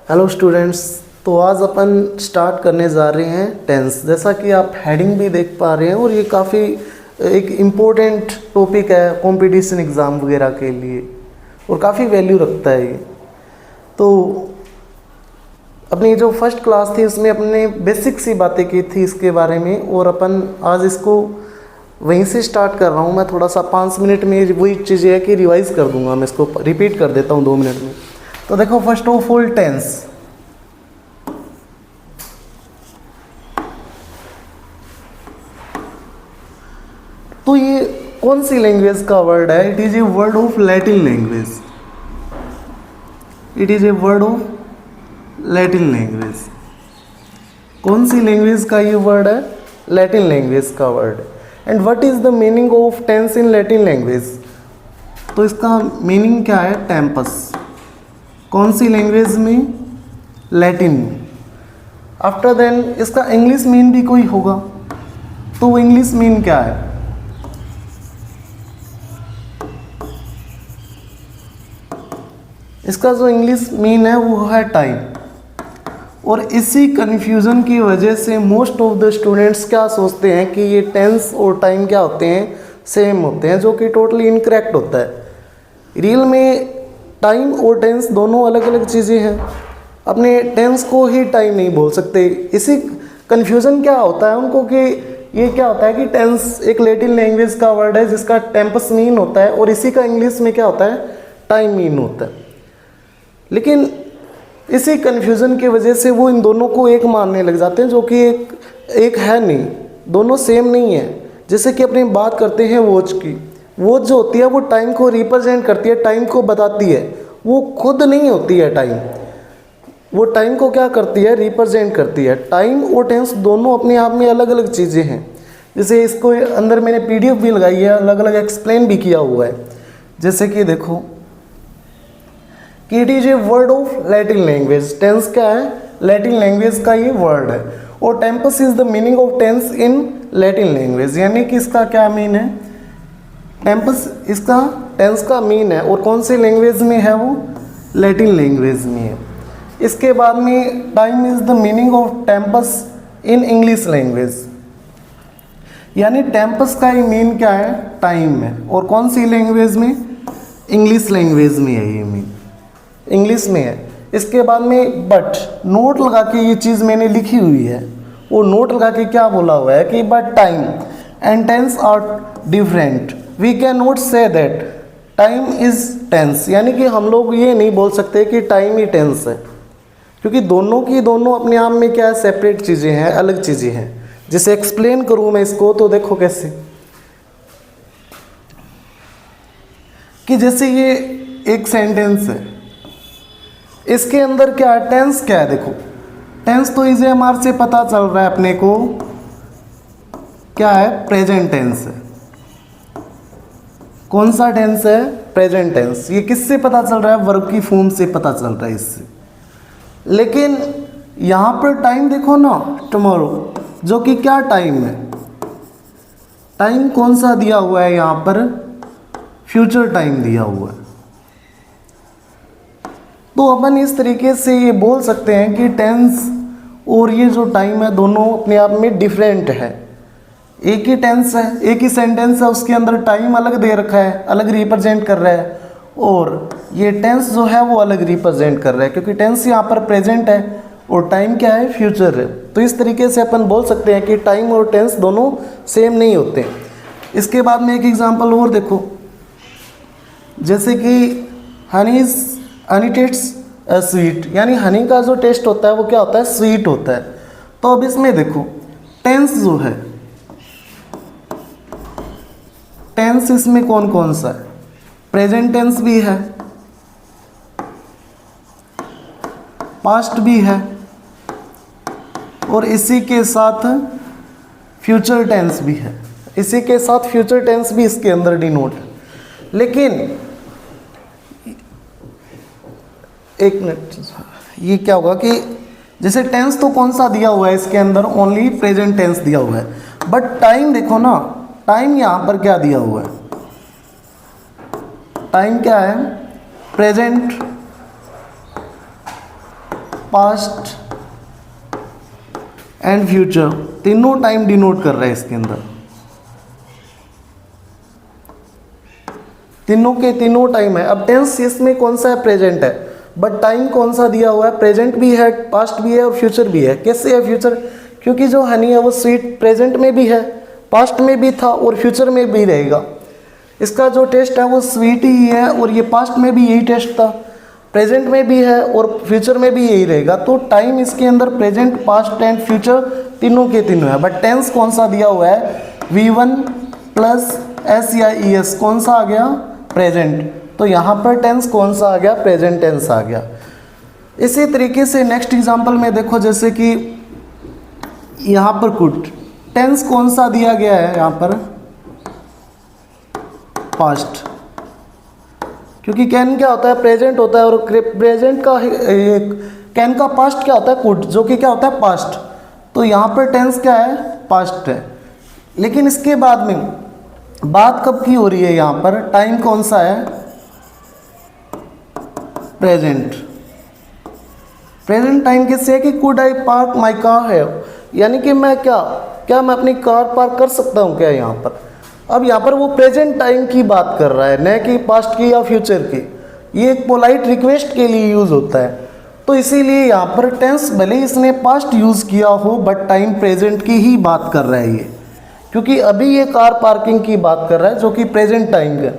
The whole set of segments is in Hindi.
Hello students. तो आज अपन स्टार्ट करने जा रहे हैं टेंस। जैसा कि आप हेडिंग भी देख पा रहे हैं और ये काफ़ी एक इम्पोर्टेंट टॉपिक है कंपटीशन एग्ज़ाम वगैरह के लिए और काफ़ी वैल्यू रखता है ये। तो अपनी जो फर्स्ट क्लास थी उसमें अपने बेसिक सी बातें की थी इसके बारे में और अपन आज इसको वहीं से स्टार्ट कर रहा हूँ। मैं थोड़ा सा 5 मिनट में वही चीज़ें है कि रिवाइज़ कर दूँगा, मैं इसको रिपीट कर देता हूँ 2 मिनट में। तो देखो, फर्स्ट ऑफ ऑल टेंस। तो ये कौन सी लैंग्वेज का वर्ड है? It is a word of Latin language. It is a word of Latin language. कौन सी लैंग्वेज का ये वर्ड है? लैटिन लैंग्वेज का word. And what is the meaning of tense in Latin language? तो इसका मीनिंग क्या है? टेम्पस। कौन सी लैंग्वेज में? लैटिन में। आफ्टर देन इसका इंग्लिश मीन भी कोई होगा, तो वो इंग्लिश मीन क्या है? इसका जो इंग्लिश मीन है वो है टाइम। और इसी कन्फ्यूज़न की वजह से मोस्ट ऑफ द स्टूडेंट्स क्या सोचते हैं कि ये टेंस और टाइम क्या होते हैं? सेम होते हैं, जो कि टोटली इनकरेक्ट होता है। रियल में टाइम और टेंस दोनों अलग अलग चीज़ें हैं। अपने टेंस को ही टाइम नहीं बोल सकते। इसी कन्फ्यूज़न क्या होता है उनको कि ये क्या होता है कि टेंस एक लैटिन लैंग्वेज का वर्ड है जिसका टेम्पस मीन होता है और इसी का इंग्लिश में क्या होता है? टाइम मीन होता है। लेकिन इसी कन्फ्यूज़न की वजह से वो इन दोनों को एक मानने लग जाते हैं, जो कि एक है नहीं, दोनों सेम नहीं है। जैसे कि अपनी बात करते हैं वॉच की। वॉच जो होती है वो टाइम को रिप्रेजेंट करती है, टाइम को बताती है। वो खुद नहीं होती है टाइम, वो टाइम को क्या करती है? रिप्रेजेंट करती है। टाइम और टेंस दोनों अपने आप में अलग अलग चीज़ें हैं। जैसे इसको अंदर मैंने PDF भी लगाई है, अलग अलग एक्सप्लेन भी किया हुआ है। जैसे कि देखो कि it is a word of Latin language. Tense क्या है? लैटिन लैंग्वेज का ये वर्ड है। और टेम्पस is the meaning of tense in Latin language. यानी कि इसका क्या मीन है? टेम्पस इसका टेंस का मीन है। और कौन सी लैंग्वेज में है वो? लैटिन लैंग्वेज में है। इसके बाद में time is the meaning of Tempest in English language. यानी टेम्पस का ही मीन क्या है? टाइम है। और कौन सी लैंग्वेज में? इंग्लिश लैंग्वेज में है ये मीन, इंग्लिश में है। इसके बाद में बट नोट लगा के ये चीज़ मैंने लिखी हुई है। वो नोट लगा के क्या बोला हुआ है कि but time and tense are different, we can not say that time is tense. यानी कि हम लोग ये नहीं बोल सकते कि टाइम ही टेंस है, क्योंकि दोनों की दोनों अपने आप में क्या है? सेपरेट चीज़ें हैं, अलग चीज़ें हैं। जैसे एक्सप्लेन करूँ मैं इसको तो देखो कैसे, कि जैसे ये एक सेंटेंस है, इसके अंदर क्या है? टेंस क्या है? देखो, टेंस तो इसे हमारे से पता चल रहा है अपने को क्या है? प्रेजेंट टेंस है। कौन सा टेंस है? Present tense. ये किससे पता चल रहा है? वर्ब की फॉर्म से पता चल रहा है इससे। लेकिन यहाँ पर टाइम देखो ना, टुमारो, जो कि क्या टाइम है? टाइम कौन सा दिया हुआ है यहाँ पर? फ्यूचर टाइम दिया हुआ है। तो अपन इस तरीके से ये बोल सकते हैं कि टेंस और ये जो टाइम है दोनों अपने आप में डिफरेंट है। एक ही टेंस है, एक ही सेंटेंस है, उसके अंदर टाइम अलग दे रखा है, अलग रिप्रेजेंट कर रहा है, और ये टेंस जो है वो अलग रिप्रेजेंट कर रहा है, क्योंकि टेंस यहाँ पर प्रेजेंट है और टाइम क्या है? फ्यूचर है। तो इस तरीके से अपन बोल सकते हैं कि टाइम और टेंस दोनों सेम नहीं होते। इसके बाद में एक एग्जाम्पल और देखो, जैसे कि हनी टेस्ट्स स्वीट। यानी हनी का जो टेस्ट होता है वो क्या होता है? स्वीट होता है। तो अब इसमें देखो, टेंस जो है, टेंस इसमें कौन कौन सा है? प्रेजेंट टेंस भी है, पास्ट भी है, और इसी के साथ फ्यूचर टेंस भी है। इसी के साथ फ्यूचर टेंस भी इसके अंदर डिनोट है। लेकिन एक मिनट, ये क्या होगा कि जैसे टेंस तो कौन सा दिया हुआ है इसके अंदर? ओनली प्रेजेंट टेंस दिया हुआ है। बट टाइम देखो ना, टाइम यहाँ पर क्या दिया हुआ है? टाइम क्या है? प्रेजेंट पास्ट एंड फ्यूचर, तीनों टाइम डिनोट कर रहा है इसके अंदर, तीनों के तीनों टाइम है। अब टेंस इसमें कौन सा है, प्रेजेंट है, बट टाइम कौन सा दिया हुआ है, प्रेजेंट भी है, पास्ट भी है और फ्यूचर भी है। कैसे है फ्यूचर, क्योंकि जो हनी है वो स्वीट प्रेजेंट में भी है, पास्ट में भी था और फ्यूचर में भी रहेगा। इसका जो टेस्ट है वो स्वीट ही है और ये पास्ट में भी यही टेस्ट था, प्रेजेंट में भी है और फ्यूचर में भी यही रहेगा। तो टाइम इसके अंदर प्रेजेंट, पास्ट एंड फ्यूचर तीनों के तीनों है। बट टेंस कौन सा दिया हुआ है, V1 प्लस S या ES, कौन सा आ गया, प्रेजेंट। तो यहाँ पर टेंस कौन सा आ गया, प्रेजेंट टेंस आ गया। इसी तरीके से नेक्स्ट एग्जांपल में देखो, जैसे कि यहाँ पर कुड, टेंस कौन सा दिया गया है यहाँ पर, पास्ट, क्योंकि कैन क्या होता है, प्रेजेंट होता है, और प्रेजेंट का कैन का पास्ट क्या होता है, कुड, जो कि क्या होता है, पास्ट। तो यहाँ पर टेंस क्या है, पास्ट है। लेकिन इसके बाद में बात कब की हो रही है, यहाँ पर टाइम कौन सा है, प्रेजेंट। प्रेजेंट टाइम किससे है कि could I park my car है, यानी कि मैं क्या मैं अपनी कार पार्क कर सकता हूँ क्या यहाँ पर। अब यहाँ पर वो प्रेजेंट टाइम की बात कर रहा है, न कि पास्ट की या फ्यूचर की। ये एक पोलाइट रिक्वेस्ट के लिए यूज़ होता है। तो इसीलिए यहाँ पर टेंस भले इसने पास्ट यूज़ किया हो, बट टाइम प्रेजेंट की ही बात कर रहा है ये, क्योंकि अभी ये कार पार्किंग की बात कर रहा है जो कि प्रेजेंट टाइम का।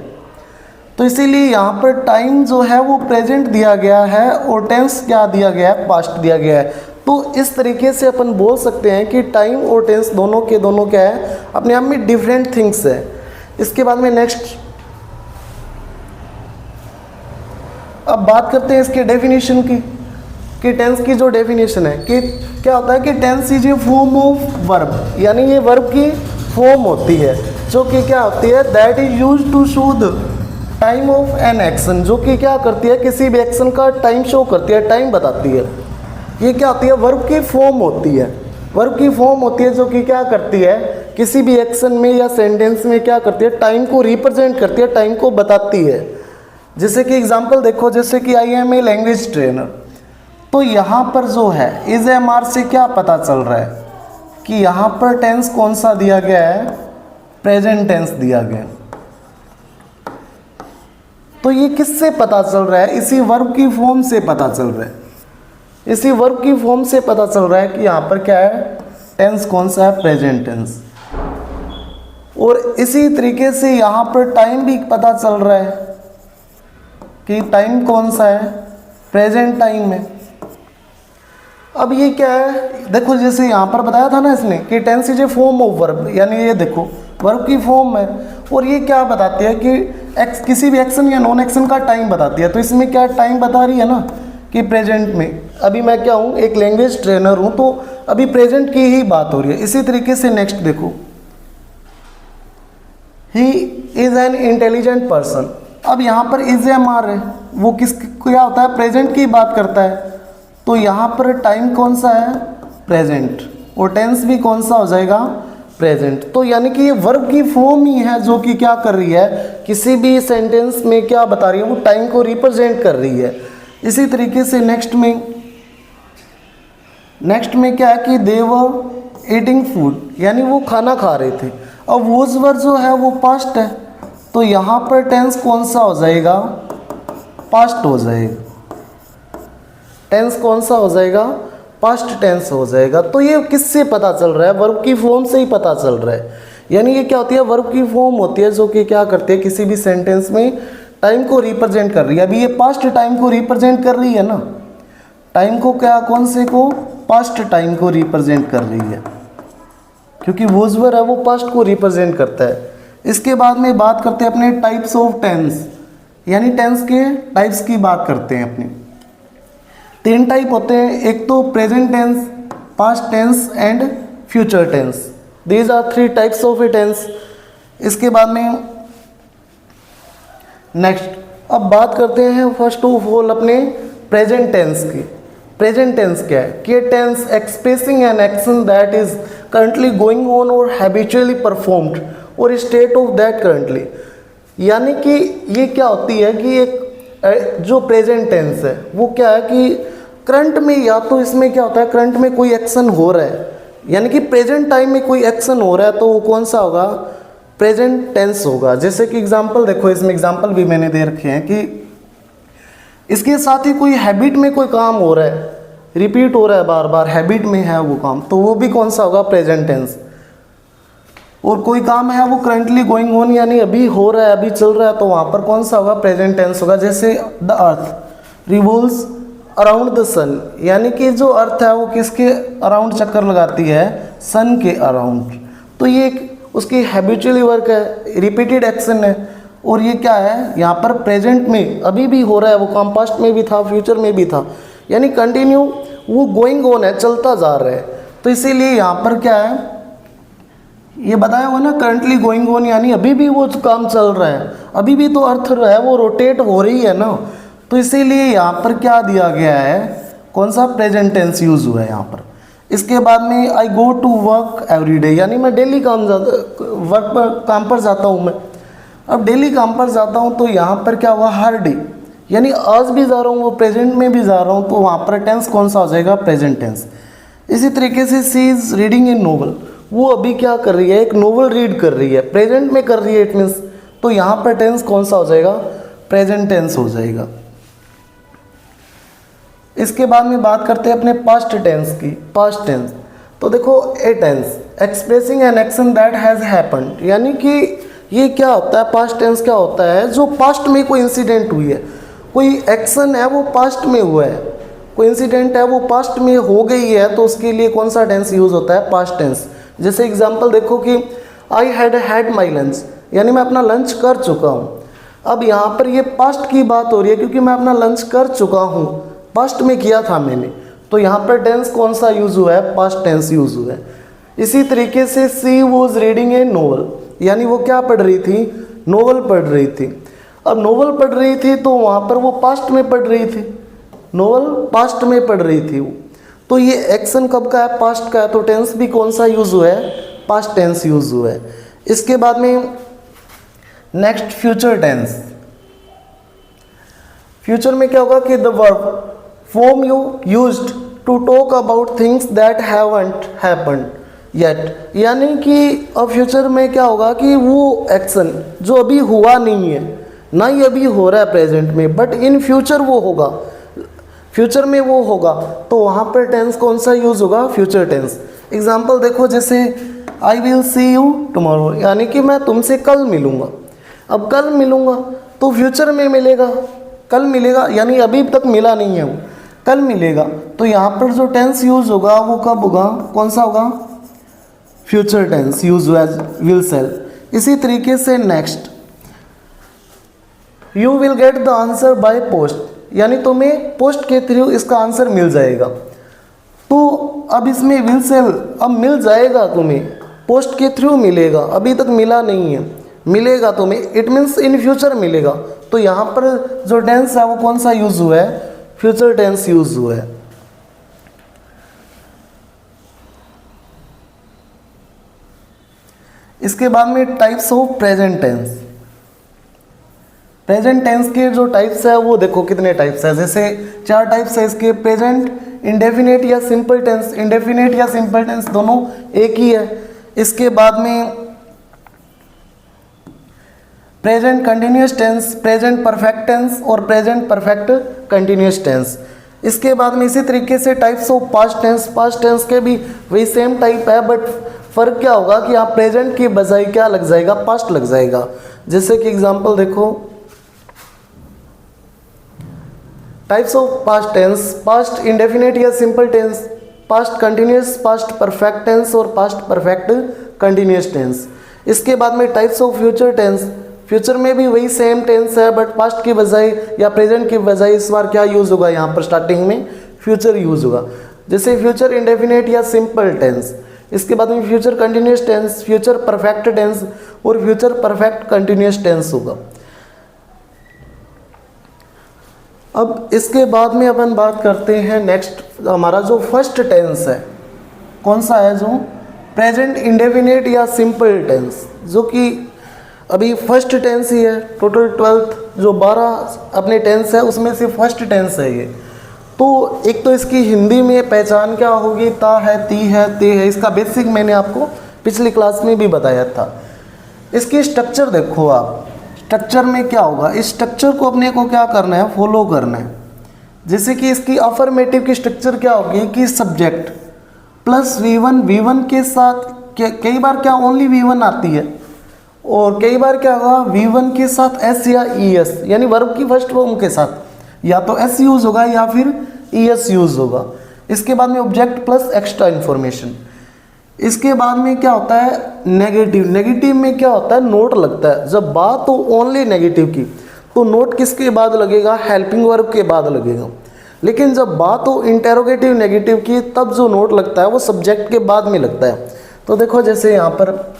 तो इसीलिए यहाँ पर टाइम जो है वो प्रेजेंट दिया गया है और टेंस क्या दिया गया है, पास्ट दिया गया है। तो इस तरीके से अपन बोल सकते हैं कि टाइम और टेंस दोनों के दोनों क्या है, अपने आप में डिफरेंट थिंग्स है। इसके बाद में नेक्स्ट अब बात करते हैं इसके डेफिनेशन की, कि टेंस की जो डेफिनेशन है कि क्या होता है कि tense is a form of verb, यानी ये वर्ब की फॉर्म होती है जो कि क्या होती है, that is use to show the time of an action, जो कि क्या करती है, किसी भी एक्शन का टाइम शो करती है, टाइम बताती है। ये क्या होती है, वर्ब की फॉर्म होती है, वर्ब की फॉर्म होती है जो कि क्या करती है, किसी भी एक्शन में या सेंटेंस में क्या करती है, टाइम को रिप्रेजेंट करती है, टाइम को बताती है। जैसे कि एग्जांपल देखो, जैसे कि I am a language trainer, तो यहाँ पर जो है इज एम आर से क्या पता चल रहा है कि यहाँ पर टेंस कौन सा दिया गया है, प्रेजेंट टेंस दिया गया। तो ये किससे पता चल रहा है, इसी वर्ब की फॉर्म से पता चल रहा है, इसी वर्ब की फॉर्म से पता चल रहा है कि यहाँ पर क्या है, टेंस कौन सा है, प्रेजेंट टेंस। और इसी तरीके से यहाँ पर टाइम भी पता चल रहा है कि टाइम कौन सा है, प्रेजेंट टाइम में। अब ये क्या है, देखो जैसे यहाँ पर बताया था ना इसने कि tense is a form of verb, यानी ये देखो वर्ब की फॉर्म है और ये क्या बताती है कि किसी भी एक्शन या नॉन एक्शन का टाइम बताती है। तो इसमें क्या टाइम बता रही है ना कि प्रेजेंट में, अभी मैं क्या हूँ, एक लैंग्वेज ट्रेनर हूँ, तो अभी प्रेजेंट की ही बात हो रही है। इसी तरीके से नेक्स्ट देखो, he is an intelligent person. अब यहाँ पर इज एम आर है, वो किस क्या होता है, प्रेजेंट की बात करता है। तो यहाँ पर टाइम कौन सा है, प्रेजेंट, और टेंस भी कौन सा हो जाएगा, प्रेजेंट। तो यानी कि ये वर्ब की फॉर्म ही है जो कि क्या कर रही है, किसी भी सेंटेंस में क्या बता रही है, वो टाइम को रिप्रेजेंट कर रही है। इसी तरीके से नेक्स्ट में क्या है कि दे वर ईटिंग फूड, यानी वो खाना खा रहे थे। अब वोज वर जो है वो पास्ट है, तो यहाँ पर टेंस कौन सा हो जाएगा, पास्ट हो जाएगा। टेंस कौन सा हो जाएगा, पास्ट टेंस हो जाएगा। तो ये किससे पता चल रहा है, वर्ब की फॉर्म से ही पता चल रहा है। यानी ये क्या होती है, वर्ब की फॉर्म होती है जो कि क्या करती है, किसी भी सेंटेंस में टाइम को रिप्रेजेंट कर रही है। अभी ये पास्ट टाइम को रिप्रेजेंट कर रही है ना, टाइम को क्या, कौन से को, पास्ट टाइम को रिप्रेजेंट कर रही है, क्योंकि वोज वर है वो पास्ट को रिप्रेजेंट करता है। इसके बाद में बात करते हैं अपने टाइप्स ऑफ टेंस, यानी टेंस के टाइप्स की बात करते हैं अपनी। 3 टाइप होते हैं, एक तो present tense, past tense and future tense. These are 3 types of a tense. इसके बाद में नेक्स्ट अब बात करते हैं फर्स्ट ऑफ ऑल अपने प्रेजेंट टेंस की। प्रेजेंट टेंस क्या है कि tense expressing an action that is currently going on और हैबिचुअली परफॉर्म्ड और स्टेट ऑफ दैट करंटली। यानी कि ये क्या होती है कि एक जो प्रेजेंट टेंस है वो क्या है कि करंट में या तो इसमें क्या होता है, करंट में कोई एक्शन हो रहा है, यानी कि प्रेजेंट टाइम में कोई एक्शन हो रहा है, तो वो कौन सा होगा, प्रेजेंट टेंस होगा। जैसे कि एग्जांपल देखो, इसमें एग्जांपल भी मैंने दे रखे हैं कि इसके साथ ही कोई हैबिट में कोई काम हो रहा है, रिपीट हो रहा है बार बार, हैबिट में है वो काम, तो वो भी कौन सा होगा, प्रेजेंट टेंस। और कोई काम है वो करंटली गोइंग ऑन, यानी अभी हो रहा है, अभी चल रहा है, तो वहाँ पर कौन सा होगा, प्रेजेंट टेंस होगा। जैसे the earth revolves around the sun, यानी कि जो अर्थ है वो किसके अराउंड चक्कर लगाती है, सन के अराउंड। तो ये एक उसकी हैबिचुअली वर्क है, रिपीटेड एक्शन है, और ये क्या है, यहाँ पर प्रेजेंट में अभी भी हो रहा है वो काम, पास्ट में भी था, फ्यूचर में भी था, यानी कंटिन्यू वो गोइंग ऑन है, चलता जा रहा है। तो इसीलिए यहाँ पर क्या है, ये बताया हुआ ना, करंटली गोइंग ऑन, यानी अभी भी वो काम चल रहा है, अभी भी तो अर्थ है वो रोटेट हो रही है ना, तो इसीलिए यहाँ पर क्या दिया गया है, कौन सा, प्रेजेंट टेंस यूज हुआ है यहाँ पर। इसके बाद में I go to work every day, यानी मैं डेली वर्क पर काम पर जाता हूँ मैं। अब डेली काम पर जाता हूँ तो यहाँ पर क्या हुआ, हर डे, यानी आज भी जा रहा हूँ, वो प्रेजेंट में भी जा रहा हूँ, तो वहाँ पर टेंस कौन सा हो जाएगा, प्रेजेंट टेंस। इसी तरीके से सी इज रीडिंग ए नोवेल, वो अभी क्या कर रही है, एक नोवेल रीड कर रही है, प्रेजेंट में कर रही है, इट मीन्स, तो यहाँ पर टेंस कौन सा हो जाएगा, प्रेजेंट टेंस हो जाएगा। इसके बाद में बात करते हैं अपने पास्ट टेंस की, पास्ट टेंस। तो देखो a tense expressing an action that has happened, यानी कि ये क्या होता है, पास्ट टेंस क्या होता है, जो पास्ट में कोई इंसिडेंट हुई है, कोई एक्शन है वो पास्ट में हुआ है, कोई इंसिडेंट है वो पास्ट में हो गई है, तो उसके लिए कौन सा टेंस यूज़ होता है, पास्ट टेंस। जैसे एग्जांपल देखो कि आई हैड माई लंच, यानी मैं अपना लंच कर चुका हूँ। अब यहाँ पर ये पास्ट की बात हो रही है, क्योंकि मैं अपना लंच कर चुका हूँ, पास्ट में किया था मैंने, तो यहाँ पर टेंस कौन सा यूज़ हुआ है, पास्ट टेंस यूज़ हुआ है। इसी तरीके से सी वॉज रीडिंग ए नोवेल, यानी वो क्या पढ़ रही थी, नोवेल पढ़ रही थी। अब नोवेल पढ़ रही थी तो वहाँ पर वो पास्ट में पढ़ रही थी, नोवेल पास्ट में पढ़ रही थी वो, तो ये एक्शन कब का है, पास्ट का है, तो टेंस भी कौन सा यूज़ हुआ है, पास्ट टेंस यूज़ हुआ है। इसके बाद में नेक्स्ट फ्यूचर टेंस। फ्यूचर में क्या होगा कि the verb form you used to talk about things that haven't happened yet, यानी कि अब फ्यूचर में क्या होगा कि वो एक्शन जो अभी हुआ नहीं है, ना ही अभी हो रहा है प्रेजेंट में, बट इन फ्यूचर वो होगा, फ्यूचर में वो होगा, तो वहाँ पर टेंस कौन सा यूज़ होगा, फ्यूचर टेंस। एग्जाम्पल देखो, जैसे I will see you tomorrow, यानी कि मैं तुमसे कल मिलूँगा। अब कल मिलूँगा तो फ्यूचर में मिलेगा, कल मिलेगा, यानी अभी तक मिला नहीं है वो, कल मिलेगा, तो यहाँ पर जो टेंस यूज़ होगा वो कब होगा, कौन सा होगा, फ्यूचर टेंस यूज हुआ एज विल सेल। इसी तरीके से next, you will get the answer by post, यानी तुम्हें पोस्ट के थ्रू इसका आंसर मिल जाएगा। तो अब इसमें विल सेल, अब मिल जाएगा तुम्हें, पोस्ट के थ्रू मिलेगा, अभी तक मिला नहीं है, मिलेगा तुम्हें, इट मीन्स इन फ्यूचर मिलेगा, तो यहाँ पर जो टेंस है वो कौन सा यूज हुआ है, फ्यूचर टेंस यूज हुआ है। इसके बाद में types of present tense. Present tense के जो टाइप्स है वो देखो कितने टाइप्स है, जैसे 4 टाइप्स है इसके, प्रेजेंट इंडेफिनेट या सिंपल टेंस, इंडेफिनेट या सिंपल टेंस दोनों एक ही है। इसके बाद में present continuous tense, present perfect tense और प्रेजेंट परफेक्ट कंटिन्यूस टेंस। इसके बाद में इसी तरीके से types of past tense, past tense के भी वही सेम टाइप है, बट फ़र्क क्या होगा कि यहाँ प्रेजेंट की बजाय क्या लग जाएगा, पास्ट लग जाएगा। जैसे कि एग्जांपल देखो, types of past tense, past indefinite या simple tense, past continuous, past perfect tense और पास्ट परफेक्ट कंटिन्यूस टेंस। इसके बाद में types of future tense, future में भी वही सेम टेंस है, बट पास्ट की बजाय या प्रेजेंट की बजाय इस बार क्या यूज़ होगा, यहाँ पर स्टार्टिंग में फ्यूचर यूज़ होगा। जैसे फ्यूचर इंडेफिनेट या सिंपल टेंस, इसके बाद में future continuous tense, future perfect tense और फ्यूचर परफेक्ट कंटिन्यूस टेंस होगा। अब इसके बाद में अपन बात करते हैं नेक्स्ट, हमारा जो फर्स्ट टेंस है कौन सा है, जो प्रेजेंट इंडेफिनेट या सिंपल टेंस, जो कि अभी फर्स्ट टेंस ही है। टोटल 12 जो 12 अपने टेंस है उसमें से फर्स्ट टेंस है ये। तो एक तो इसकी हिंदी में पहचान क्या होगी, ता है, ती है, ते है, इसका बेसिक मैंने आपको पिछली क्लास में भी बताया था। इसकी स्ट्रक्चर देखो आप, स्ट्रक्चर में क्या होगा, इस स्ट्रक्चर को अपने को क्या करना है, फॉलो करना है। जैसे कि इसकी अफर्मेटिव की स्ट्रक्चर क्या होगी कि सब्जेक्ट प्लस V1, V1 के साथ कई बार क्या ओनली V1 आती है, और कई बार क्या होगा V1 के साथ S या ES, यानी वर्ब की फर्स्ट फॉर्म के साथ या तो S यूज होगा या फिर ES यूज होगा। इसके बाद में ऑब्जेक्ट प्लस एक्स्ट्रा इंफॉर्मेशन। इसके बाद में क्या होता है नेगेटिव। नेगेटिव में क्या होता है, नोट लगता है। जब बात हो ओनली नेगेटिव की तो नोट किसके बाद लगेगा, हेल्पिंग वर्ब के बाद लगेगा। लेकिन जब बात हो इंटेरोगेटिव नेगेटिव की तब जो नोट लगता है वो सब्जेक्ट के बाद में लगता है। तो देखो जैसे यहाँ पर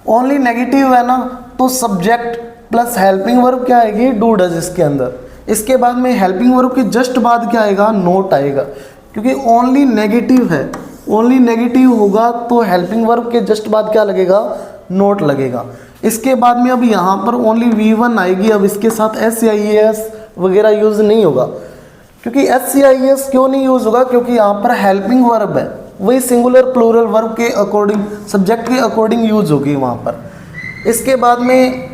ओनली नेगेटिव है ना, तो सब्जेक्ट प्लस हेल्पिंग वर्ब क्या आएगी, डू डज इसके अंदर। इसके बाद में हेल्पिंग वर्ब के जस्ट बाद क्या आएगा, नोट आएगा, क्योंकि ओनली नेगेटिव है। ओनली नेगेटिव होगा तो हेल्पिंग वर्ब के जस्ट बाद क्या लगेगा, नोट लगेगा। इसके बाद में अब यहाँ पर ओनली V1 आएगी। अब इसके साथ S या ES वगैरह यूज़ नहीं होगा। क्योंकि S या ES क्यों नहीं यूज़ होगा, क्योंकि यहाँ पर हेल्पिंग वर्ब है, वही सिंगुलर प्लूरल वर्ब के अकॉर्डिंग, सब्जेक्ट के अकॉर्डिंग यूज होगी वहाँ पर। इसके बाद में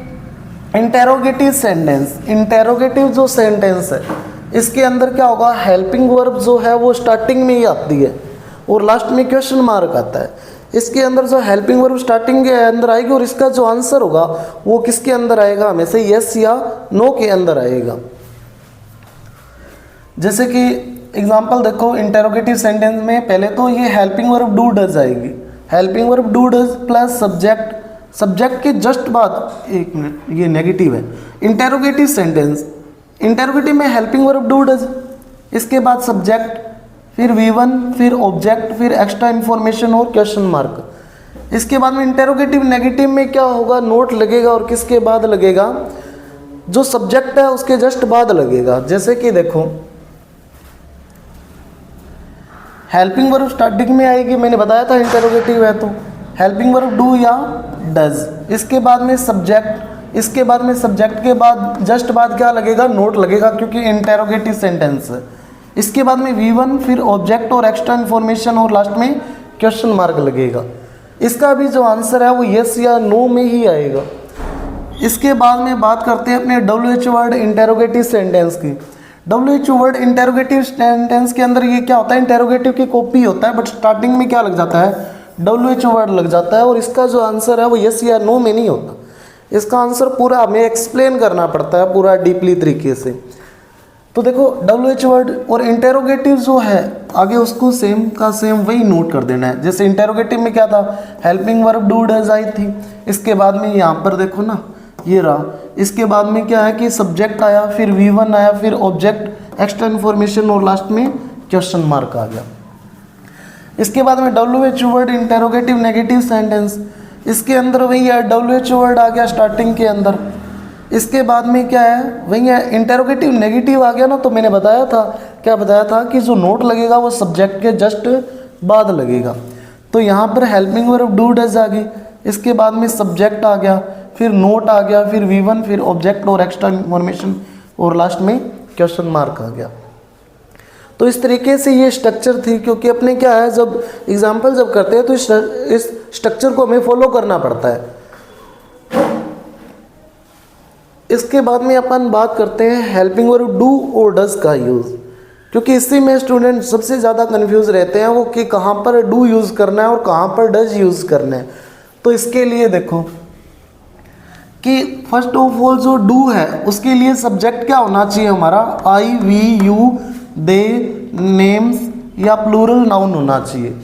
इंटेरोगेटिव सेंटेंस। इंटेरोगेटिव जो सेंटेंस है इसके अंदर क्या होगा, हेल्पिंग वर्ब जो है वो स्टार्टिंग में ही आती है और लास्ट में क्वेश्चन मार्क आता है। इसके अंदर जो हेल्पिंग वर्ब स्टार्टिंग के अंदर आएगी और इसका जो आंसर होगा वो किसके अंदर आएगा, हमेशा यस या नो के अंदर आएगा। जैसे कि एग्जांपल देखो, इंटेरोगेटिव सेंटेंस में पहले तो ये हेल्पिंग वर्ब डू डज आएगी। Helping verb do does plus subject, subject के जस्ट बाद, एक मिनट ये नेगेटिव है। इंटेरोगेटिव सेंटेंस, इंटेरोगेटिव में हेल्पिंग वर्ब डू डज, इसके बाद सब्जेक्ट, फिर V1, फिर ऑब्जेक्ट, फिर एक्स्ट्रा इन्फॉर्मेशन और क्वेश्चन मार्क। इसके बाद में इंटेरोगेटिव नेगेटिव में क्या होगा, नोट लगेगा और किसके बाद लगेगा, जो सब्जेक्ट है उसके जस्ट बाद लगेगा। जैसे कि देखो हेल्पिंग वर्ब स्टार्टिंग में आएगी, मैंने बताया था इंटेरोगेटिव है तो हेल्पिंग वर्ब डू या डज। इसके बाद में सब्जेक्ट, इसके बाद में सब्जेक्ट के बाद जस्ट बाद क्या लगेगा, नोट लगेगा, क्योंकि इंटेरोगेटिव सेंटेंस है। इसके बाद में V1, फिर ऑब्जेक्ट और एक्स्ट्रा इन्फॉर्मेशन और लास्ट में क्वेश्चन मार्क लगेगा। इसका भी जो आंसर है वो यस या नो में ही आएगा। इसके बाद में बात करते हैं अपने WH वर्ड इंटेरोगेटिव सेंटेंस की। WH वर्ड इंटेरोगेटिव सेंटेंस के अंदर ये क्या होता है, इंटेरोगेटिव की कॉपी होता है, बट स्टार्टिंग में क्या लग जाता है, WH वर्ड लग जाता है और इसका जो आंसर है वो यस या नो में नहीं होता। इसका आंसर पूरा हमें एक्सप्लेन करना पड़ता है पूरा डीपली तरीके से। तो देखो WH वर्ड और इंटेरोगेटिव जो है आगे उसको सेम का सेम वही नोट कर देना है। जैसे इंटेरोगेटिव में क्या था, helping verb do does I थी। इसके बाद में यहाँ पर देखो ना ये रहा। इसके बाद में क्या है कि सब्जेक्ट आया, फिर V1 आया, फिर ऑब्जेक्ट, एक्स्ट्रा इन्फॉर्मेशन और लास्ट में क्वेश्चन मार्क आ गया। इसके बाद में WH word interrogative negative sentence, इसके अंदर वही है, WH वर्ड आ गया स्टार्टिंग के अंदर। इसके बाद में क्या है, वही है इंटेरोगेटिव नेगेटिव आ गया ना, तो मैंने बताया था, क्या बताया था कि जो नोट लगेगा वो सब्जेक्ट के जस्ट बाद लगेगा। तो यहाँ पर हेल्पिंग वर्ब डू डज आ गई, इसके बाद में सब्जेक्ट आ गया, फिर नोट आ गया, फिर V1, फिर ऑब्जेक्ट और एक्स्ट्रा इन्फॉर्मेशन और लास्ट में क्वेश्चन मार्क आ गया। तो इस तरीके से ये स्ट्रक्चर थी, क्योंकि अपने क्या है जब एग्जाम्पल जब करते हैं तो इस स्ट्रक्चर को हमें फॉलो करना पड़ता है। इसके बाद में अपन बात करते हैं हेल्पिंग वर्ब डू और डज का यूज़, क्योंकि इसी में स्टूडेंट सबसे ज़्यादा कंफ्यूज रहते हैं वो कि कहाँ पर डू यूज़ करना है और कहाँ पर डज यूज़ करना है। तो इसके लिए देखो कि फर्स्ट ऑफ ऑल जो डू है उसके लिए सब्जेक्ट क्या होना चाहिए हमारा, आई, वी, यू, दे, नेम्स या प्लूरल नाउन होना चाहिए।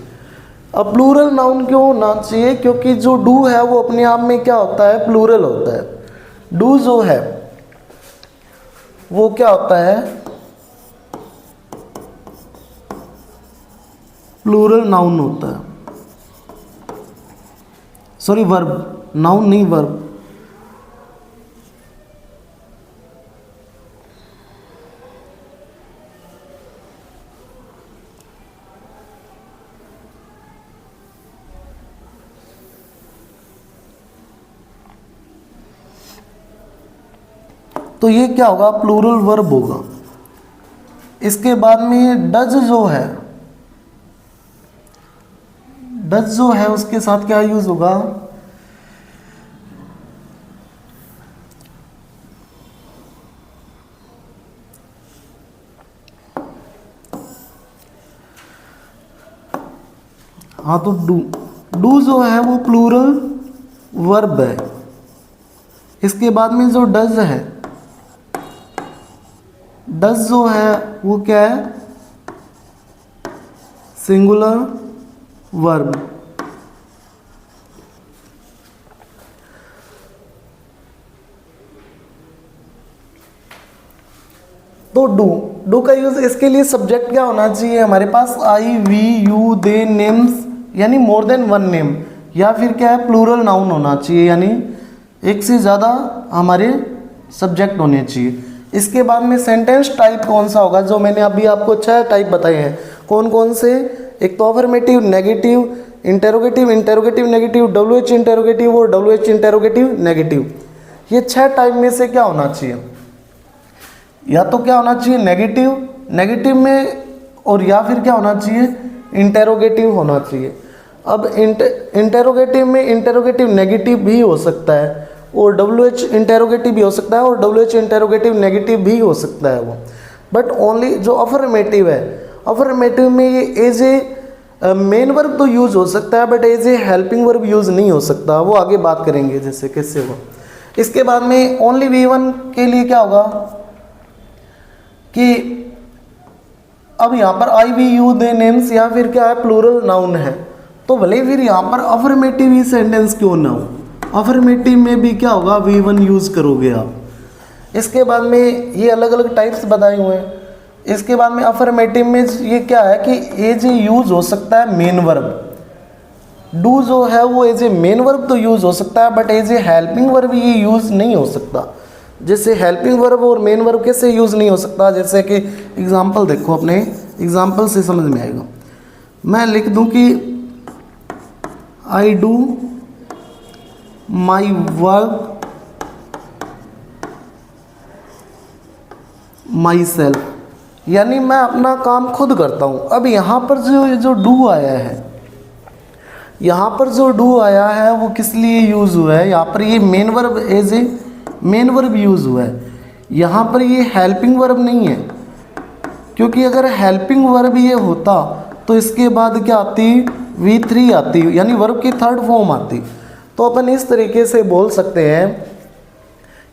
अब प्लूरल नाउन क्यों होना चाहिए, क्योंकि जो डू है वो अपने आप में क्या होता है, प्लूरल होता है। डू जो है वो क्या होता है, प्लूरल नाउन होता है, सॉरी वर्ब, नाउन नहीं वर्ब। तो ये क्या होगा, प्लूरल वर्ब होगा। इसके बाद में डज जो है उसके साथ क्या यूज होगा, हाँ तो डू जो है वो प्लूरल वर्ब है। इसके बाद में जो डज है, डज जो है वो क्या है, सिंगुलर वर्ब। तो डू का यूज, इसके लिए सब्जेक्ट क्या होना चाहिए हमारे पास, आई वी यू दे नेम्स, यानी मोर देन वन नेम, या फिर क्या है प्लूरल नाउन होना चाहिए, यानी एक से ज़्यादा हमारे सब्जेक्ट होने चाहिए। इसके बाद में सेंटेंस टाइप कौन सा होगा, जो मैंने अभी आपको 6 टाइप बताए हैं। कौन कौन से, एक तो affirmative, negative, interrogative, interrogative negative, WH interrogative और WH इंटेरोगेटिव नेगेटिव। ये 6 टाइप में से क्या होना चाहिए, या तो क्या होना चाहिए नेगेटिव में, और या फिर क्या होना चाहिए इंटेरोगेटिव होना चाहिए। अब इंटेरोगेटिव में इंटेरोगेटिव नेगेटिव भी हो सकता है, और WH इंटेरोगेटिव भी हो सकता है, और WH इंटेरोगेटिव नेगेटिव भी हो सकता है वो। बट ओनली जो अफर्मेटिव है, अफर्मेटिव में ये एज ए मेन वर्ब तो यूज हो सकता है, but as a helping verb use नहीं हो सकता, वो आगे बात करेंगे जैसे कैसे हो। इसके बाद में ओनली V1 के लिए क्या होगा कि अब यहाँ पर आई वी यू दे नेम्स या फिर क्या है प्लूरल नाउन है, तो भले फिर यहाँ पर अफर्मेटिव ही सेंटेंस क्यों ना हो, अफर्मेटिव में भी क्या होगा V1 यूज करोगे आप। इसके बाद में ये अलग अलग टाइप्स बताए हुए हैं। इसके बाद में अफर्मेटिव में ये क्या है कि एज ए यूज हो सकता है मेन वर्ब। डू जो है वो एज ए मेन वर्ब तो यूज हो सकता है, but as a helping verb ये यूज नहीं हो सकता। जैसे हेल्पिंग वर्ब और मेन वर्ब कैसे यूज नहीं हो सकता, जैसे कि एग्जांपल देखो, अपने एग्जांपल से समझ में आएगा। मैं लिख दूं कि I do my work my self, यानी मैं अपना काम खुद करता हूं। अब यहाँ पर जो डू आया है, यहाँ पर जो डू आया है वो किस लिए यूज हुआ है, यहाँ पर ये main verb as a main verb use हुआ है, यहाँ पर ये हेल्पिंग वर्ब नहीं है। क्योंकि अगर हेल्पिंग वर्ब ये होता तो इसके बाद क्या आती, V3 आती, यानी वर्ब की थर्ड फॉर्म आती। तो अपन इस तरीके से बोल सकते हैं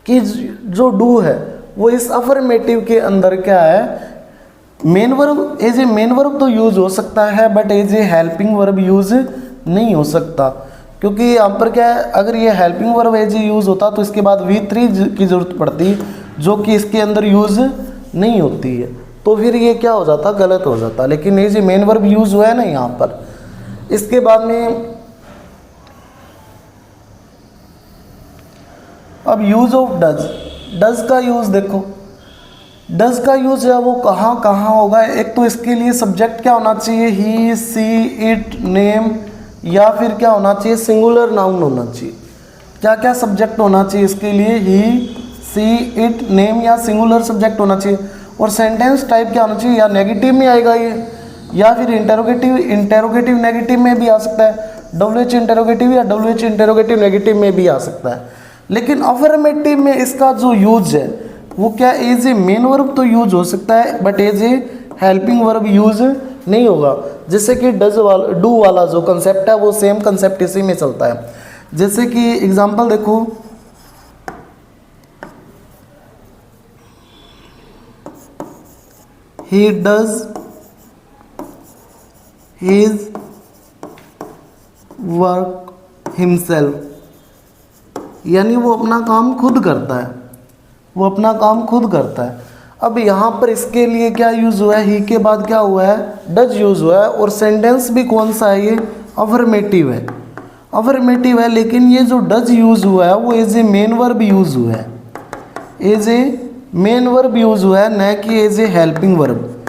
कि जो डू है वो इस अफर्मेटिव के अंदर क्या है, main verb, as a main verb तो यूज हो सकता है, but as a helping verb use नहीं हो सकता। क्योंकि यहाँ पर क्या है, अगर ये हेल्पिंग वर्ब एज यूज़ होता तो इसके बाद V3 की ज़रूरत पड़ती, जो कि इसके अंदर यूज़ नहीं होती है, तो फिर ये क्या हो जाता, गलत हो जाता। लेकिन as a main verb use हुआ है ना यहाँ पर। इसके बाद में अब यूज़ ऑफ डज का यूज़ देखो, डज का यूज़ है वो कहाँ कहाँ होगा। एक तो इसके लिए सब्जेक्ट क्या होना चाहिए, ही, सी, इट, नेम, या फिर क्या होना चाहिए सिंगुलर नाउन होना चाहिए। क्या क्या सब्जेक्ट होना चाहिए इसके लिए, ही, सी, इट, नेम या सिंगुलर सब्जेक्ट होना चाहिए। और सेंटेंस टाइप क्या होना चाहिए, या नेगेटिव में आएगा ये, या फिर इंटेरोगेटिव नेगेटिव में भी आ सकता है, WH इंटेरोगेटिव या WH इंटेरोगेटिव नेगेटिव में भी आ सकता है। लेकिन अफर्मेटिव में इसका जो यूज है वो क्या, एज ए मेन वर्ब तो यूज हो सकता है, but as a helping verb use नहीं होगा। जैसे कि डू वाला जो कंसेप्ट है वो सेम कंसेप्ट इसी में चलता है। जैसे कि एग्जांपल देखो, he does his work himself, यानी वो अपना काम खुद करता है, वो अपना काम खुद करता है। अब यहाँ पर इसके लिए क्या यूज़ हुआ है, ही के बाद क्या हुआ है, डज यूज़ हुआ है। और सेंटेंस भी कौन सा है, ये अफर्मेटिव है, अफर्मेटिव है। लेकिन ये जो डज यूज़ हुआ है वो as a main verb use हुआ है, as a main verb use हुआ है, न कि as a helping verb.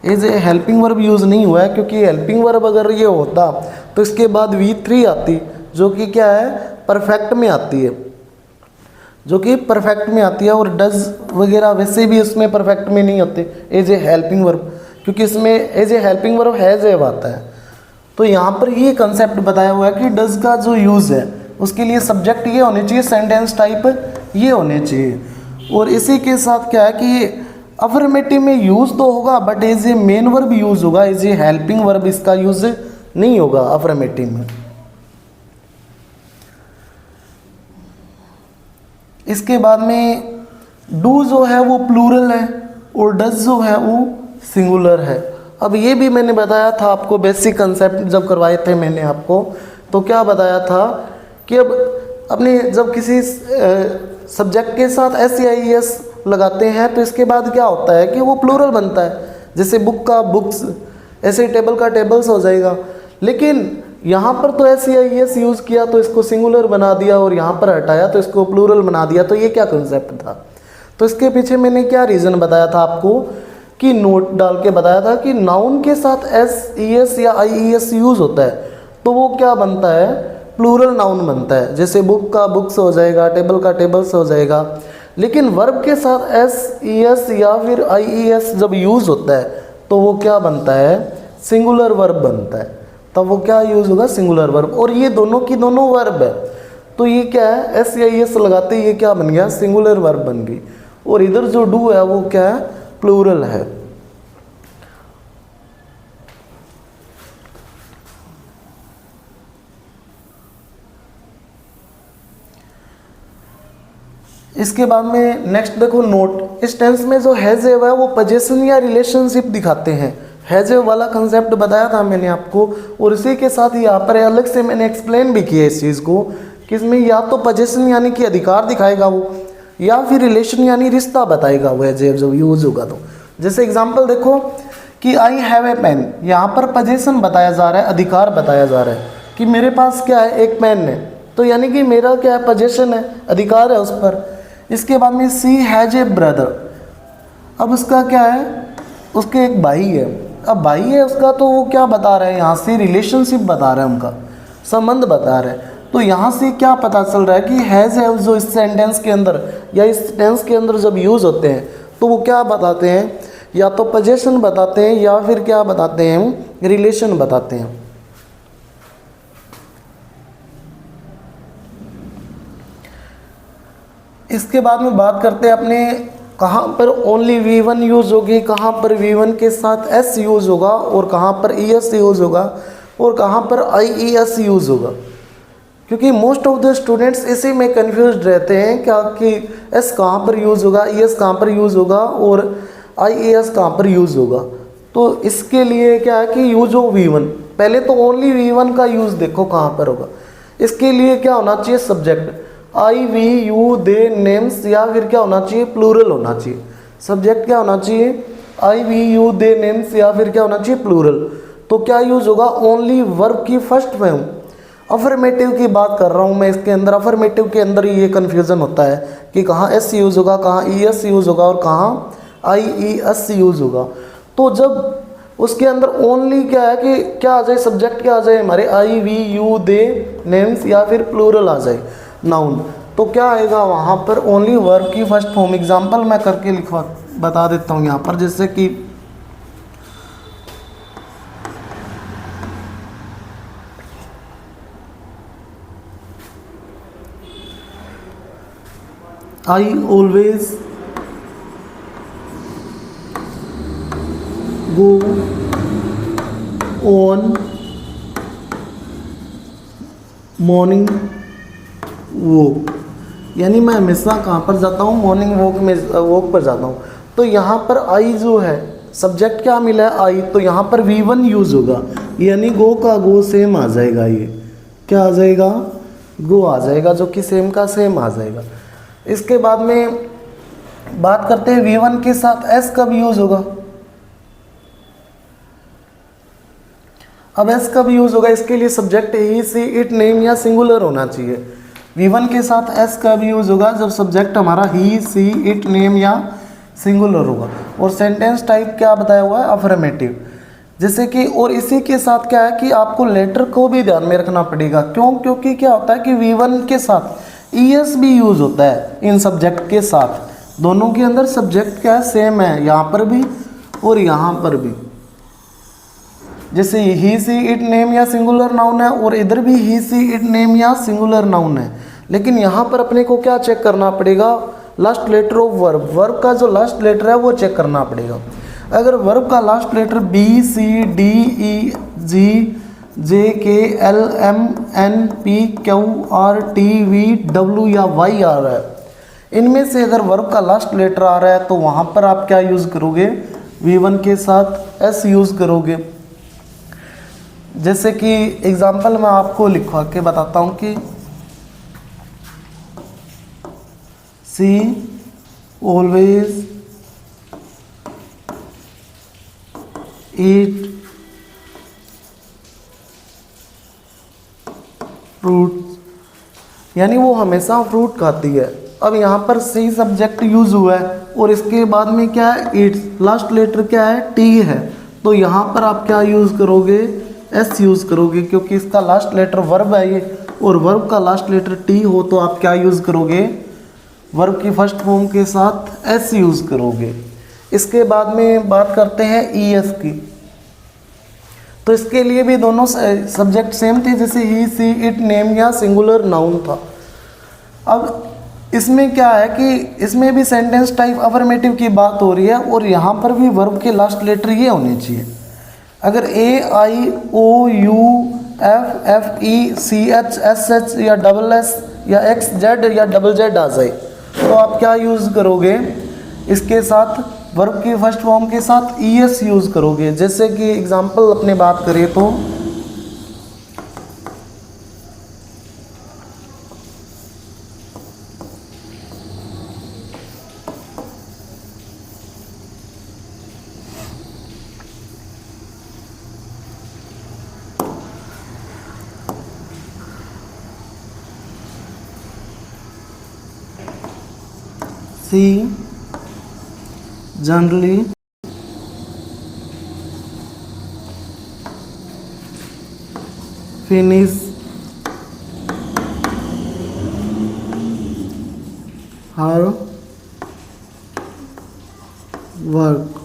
As a helping verb use नहीं हुआ है, क्योंकि हेल्पिंग वर्ब अगर ये होता तो इसके बाद V3 आती, जो कि क्या है परफेक्ट में आती है। जो कि परफेक्ट में आती है, और डज वगैरह वैसे भी उसमें परफेक्ट में नहीं होते एज ए हेल्पिंग वर्ब, क्योंकि इसमें as a helping verb has have आता है। तो यहाँ पर ये कंसेप्ट बताया हुआ है कि डज का जो यूज़ है उसके लिए सब्जेक्ट ये होने चाहिए, सेंटेंस टाइप ये होने चाहिए, और इसी के साथ क्या है कि अफर्मेटिव में यूज़ तो होगा but as a main verb use होगा, एज ए हेल्पिंग वर्ब इसका यूज़ नहीं होगा अफर्मेटिव में। इसके बाद में डू जो है वो प्लूरल है और डज जो है वो सिंगुलर है। अब ये भी मैंने बताया था आपको, बेसिक कंसेप्ट जब करवाए थे मैंने आपको, तो क्या बताया था कि अब अपने जब किसी सब्जेक्ट के साथ SEIS लगाते हैं तो इसके बाद क्या होता है कि वो प्लूरल बनता है, जैसे बुक का बुक्स, ऐसे टेबल का टेबल्स हो जाएगा। लेकिन यहाँ पर तो SEIS यूज़ किया तो इसको सिंगुलर बना दिया, और यहाँ पर हटाया तो इसको प्लूरल बना दिया। तो ये क्या कंसेप्ट था? तो इसके पीछे मैंने क्या रीज़न बताया था आपको, कि नोट डाल के बताया था कि नाउन के साथ SES या IES यूज़ होता है तो वो क्या बनता है, प्लूरल नाउन बनता है। जैसे बुक का बुक्स हो जाएगा, टेबल का टेबल्स हो जाएगा। लेकिन वर्ब के साथ SES या फिर IES जब यूज़ होता है तो वो क्या बनता है, सिंगुलर वर्ब बनता है। तब वो क्या यूज़ होगा, सिंगुलर वर्ब। और ये दोनों की दोनों वर्ब है, तो ये क्या है, SEIS लगाते ये क्या बन गया, सिंगुलर वर्ब बन गई। और इधर जो डू है वो क्या है, प्लूरल है। इसके बाद में नेक्स्ट देखो नोट। इस टेंस में जो हैज़ है वो पोजीशन या रिलेशनशिप दिखाते हैं। हैज़ वाला कंसेप्ट बताया था मैंने आपको, और इसी के साथ यहाँ पर अलग से मैंने एक्सप्लेन भी किया इस चीज़ को कि इसमें या तो पोजीशन यानी कि अधिकार दिखाएगा वो, या फिर रिलेशन यानी रिश्ता बताएगा वो हैज़ जब यूज़ होगा तो। जैसे एग्जाम्पल देखो कि आई हैव ए पेन, यहाँ पर पोजीशन बताया जा रहा है, अधिकार बताया जा रहा है कि मेरे पास क्या है, एक पेन है, तो यानी कि मेरा क्या है, पोजीशन है, अधिकार है उस पर। इसके बाद में सी हैज ए ब्रदर, अब उसका क्या है, उसके एक भाई है। अब भाई है उसका, तो वो क्या बता रहा है, यहाँ से रिलेशनशिप बता रहा है, उनका संबंध बता रहा है। तो यहाँ से क्या पता चल रहा है कि हैज़ है जो इस सेंटेंस के अंदर या इस टेंस के अंदर जब यूज़ होते हैं तो वो क्या बताते हैं, या तो पोजीशन बताते हैं या फिर क्या बताते हैं, रिलेशन बताते हैं। इसके बाद में बात करते हैं अपने कहाँ पर ओनली V1 यूज़ होगी, कहाँ पर V1 के साथ S यूज़ होगा, और कहाँ पर ES यूज़ होगा, और कहाँ पर IES यूज़ होगा। क्योंकि मोस्ट ऑफ द स्टूडेंट्स इसी में कंफ्यूज रहते हैं क्या कि S कहाँ पर यूज़ होगा, ES कहाँ पर यूज़ होगा, और IES कहाँ पर यूज़ होगा। तो इसके लिए क्या है कि यूज हो V1, पहले तो ओनली V1 का यूज़ देखो कहाँ पर होगा। इसके लिए क्या होना चाहिए, subject I we you they names, या फिर क्या होना चाहिए, प्लूरल होना चाहिए। सब्जेक्ट क्या होना चाहिए, आई वी यू दे नेम्स, या फिर क्या होना चाहिए, प्लूरल। तो क्या यूज़ होगा, ओनली वर्ब की फर्स्ट फॉर्म। अफर्मेटिव की बात कर रहा हूँ मैं, इसके अंदर अफर्मेटिव के अंदर ही ये कन्फ्यूज़न होता है कि कहाँ S यूज़ होगा, कहाँ ES यूज़ होगा, और कहाँ IES यूज़ होगा। तो जब उसके अंदर ओनली क्या है कि क्या आ जाए, सब्जेक्ट क्या आ जाए हमारे, आई वी यू दे नेम्स, या फिर प्लूरल आ जाए नाउन, तो क्या आएगा वहाँ पर, ओनली वर्ब की फर्स्ट फॉर्म। एग्जाम्पल मैं करके लिखवा बता देता हूँ यहाँ पर, जैसे कि I always go on morning walk, यानी मैं हमेशा कहाँ पर जाता हूँ, मॉर्निंग वॉक में वॉक पर जाता हूँ। तो यहाँ पर आई जो है, सब्जेक्ट क्या मिला है, आई, तो यहाँ पर V1 यूज़ होगा, यानी गो का गो सेम आ जाएगा। ये क्या आ जाएगा, गो आ जाएगा, जो कि सेम का सेम आ जाएगा। इसके बाद में बात करते हैं V1 के साथ S कब यूज़ होगा। अब S कब यूज़ होगा, इसके लिए subject he, she, it, name या सिंगुलर होना चाहिए। V1 के साथ S कब यूज़ होगा, जब सब्जेक्ट हमारा ही, सी, इट, नेम या सिंगुलर होगा। और सेंटेंस टाइप क्या बताया हुआ है, अफर्मेटिव। जैसे कि और इसी के साथ क्या है कि आपको लेटर को भी ध्यान में रखना पड़ेगा। क्यों, क्योंकि क्या होता है कि V1 के साथ ईएस भी यूज होता है इन सब्जेक्ट के साथ। दोनों के अंदर सब्जेक्ट क्या है, सेम है, यहाँ पर भी और यहाँ पर भी। जैसे ही सी इट नेम या सिंगुलर नाउन है और इधर भी ही सी इट नेम या सिंगुलर नाउन है, लेकिन यहाँ पर अपने को क्या चेक करना पड़ेगा, last letter of verb. Verb का जो लास्ट लेटर है वो चेक करना पड़ेगा। अगर वर्ब का last letter B C D E G J K L M N P Q R T V W या वाई आ रहा है, इनमें से अगर वर्ब का लास्ट लेटर आ रहा है तो वहाँ पर आप क्या यूज़ करोगे, V1 के साथ एस यूज़ करोगे। जैसे कि एग्जाम्पल मैं आपको लिखवा के बताता हूँ कि सी ऑलवेज ईट फ्रूट, यानी वो हमेशा फ्रूट खाती है। अब यहाँ पर सी सब्जेक्ट यूज हुआ है और इसके बाद में क्या है, ईट्स, लास्ट लेटर क्या है, टी है, तो यहाँ पर आप क्या यूज़ करोगे, एस यूज़ करोगे, क्योंकि इसका लास्ट लेटर वर्ब है ये, और वर्ब का लास्ट लेटर टी हो तो आप क्या यूज़ करोगे, वर्ब की फर्स्ट फॉर्म के साथ एस यूज़ करोगे। इसके बाद में बात करते हैं ई एस की, तो इसके लिए भी दोनों सब्जेक्ट सेम थे, जैसे ही सी इट नेम या सिंगुलर नाउन था। अब इसमें क्या है कि इसमें भी सेंटेंस टाइप अफर्मेटिव की बात हो रही है और यहाँ पर भी वर्ब के लास्ट लेटर ये होने चाहिए। अगर A I O U F F E C H S H या डबल एस या एक्स जेड या डबल जेड आ जाए तो आप क्या यूज़ करोगे, इसके साथ वर्ब की फर्स्ट फॉर्म के साथ ई एस यूज़ करोगे। जैसे कि एग्जांपल अपने बात करें तो see generally finish her work.